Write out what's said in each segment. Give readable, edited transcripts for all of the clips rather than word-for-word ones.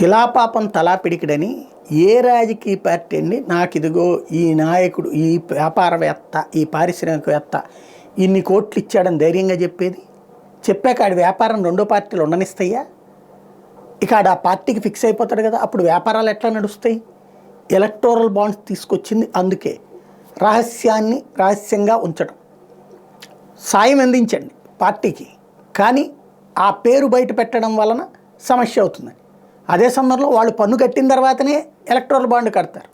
తిలాపాపం తలాపిడికిడని ఏ రాజకీయ పార్టీ అండి నాకు ఇదిగో ఈ నాయకుడు ఈ వ్యాపారవేత్త ఈ పారిశ్రామికవేత్త ఇన్ని కోట్లు ఇచ్చాడని ధైర్యంగా చెప్పేది? చెప్పాక ఆడి వ్యాపారం రెండో పార్టీలు ఉండనిస్తాయా? ఇక ఆడ ఆ పార్టీకి ఫిక్స్ అయిపోతాడు కదా, అప్పుడు వ్యాపారాలు ఎట్లా నడుస్తాయి? ఎలక్టోరల్ బాండ్స్ తీసుకొచ్చింది అందుకే. రహస్యంగా ఉంచడం, సాయం అందించండి పార్టీకి, కానీ ఆ పేరు బయట పెట్టడం వలన సమస్య అవుతుందని. అదే సందర్భంలో వాళ్ళు పన్ను కట్టిన తర్వాతనే ఎలక్టోరల్ బాండ్ కడతారు.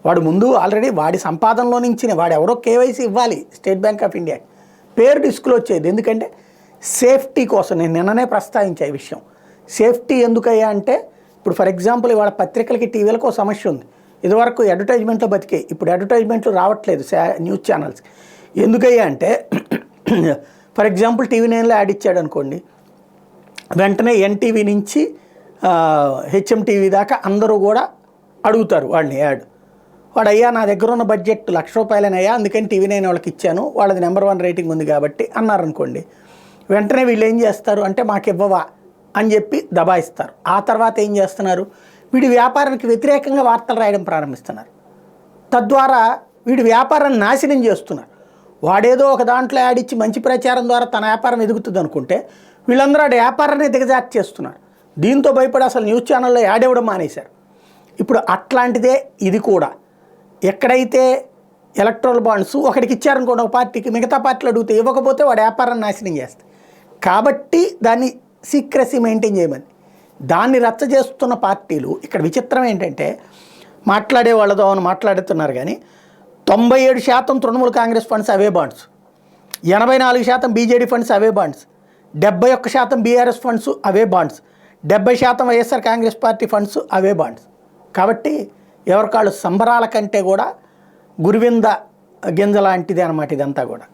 వాడు ముందు ఆల్రెడీ వాడి సంపాదనలో నుంచి వాడు ఎవరో కేవైసీ ఇవ్వాలి స్టేట్ బ్యాంక్ ఆఫ్ ఇండియా, పేరు డిస్క్లోజ్ చేయదు. ఎందుకంటే సేఫ్టీ కోసం. నేను నిన్ననే ప్రస్తావించే ఈ విషయం. సేఫ్టీ ఎందుకయ్యా అంటే, ఇప్పుడు ఫర్ ఎగ్జాంపుల్ ఇవాళ పత్రికలకి టీవీలకు ఒక సమస్య ఉంది. ఇదివరకు అడ్వర్టైజ్మెంట్లో బతికే, ఇప్పుడు అడ్వర్టైజ్మెంట్లు రావట్లేదు న్యూస్ ఛానల్స్. ఎందుకయ్యా అంటే ఫర్ ఎగ్జాంపుల్ TV9లో యాడ్ ఇచ్చాడు అనుకోండి, వెంటనే ఎన్టీవీ నుంచి HMTV దాకా అందరూ కూడా అడుగుతారు వాడిని యాడ్. వాడు అయ్యా నా దగ్గర ఉన్న బడ్జెట్ ₹1,00,000 అందుకని TV9 వాళ్ళకి ఇచ్చాను, వాళ్ళది నెంబర్ 1 రేటింగ్ ఉంది కాబట్టి అన్నారనుకోండి. వెంటనే వీళ్ళు ఏం చేస్తారు అంటే మాకు ఇవ్వవా అని చెప్పి దబాయిస్తారు. ఆ తర్వాత ఏం చేస్తున్నారు, వీడి వ్యాపారానికి వ్యతిరేకంగా వార్తలు రాయడం ప్రారంభిస్తున్నారు. తద్వారా వీడి వ్యాపారాన్ని నాశనం చేస్తున్నారు. వాడేదో ఒక దాంట్లో యాడ్ ఇచ్చి మంచి ప్రచారం ద్వారా తన వ్యాపారం ఎదుగుతుంది అనుకుంటే వీళ్ళందరూ ఆ వ్యాపారాన్ని దిగజార్చి చేస్తున్నారు. దీంతో భయపడి అసలు న్యూస్ ఛానల్లో యాడ్ ఇవ్వడం మానేశారు. ఇప్పుడు అట్లాంటిదే ఇది కూడా. ఎక్కడైతే ఎలక్ట్రల్ బాండ్స్ ఒకటికి ఇచ్చారనుకోండి ఒక పార్టీకి, మిగతా పార్టీలు అడిగితే ఇవ్వకపోతే వాడు వ్యాపారాన్ని నాశనం చేస్తాయి. కాబట్టి దాన్ని సీక్రెసీ మెయింటైన్ చేయమని దాన్ని రచ్చ చేస్తున్న పార్టీలు. ఇక్కడ విచిత్రం ఏంటంటే మాట్లాడే వాళ్ళతో మాట్లాడుతున్నారు కానీ 97% తృణమూల కాంగ్రెస్ ఫండ్స్ అవే బాండ్స్, 84% BJD ఫండ్స్ అవే బాండ్స్, 71% BRS ఫండ్స్ అవే bonds, 70% YSR Congress party funds అవే బాండ్స్. కాబట్టి ఎవరికాళ్ళు సంబరాల కంటే కూడా గురువింద గింజ లాంటిదే అన్నమాట ఇదంతా కూడా.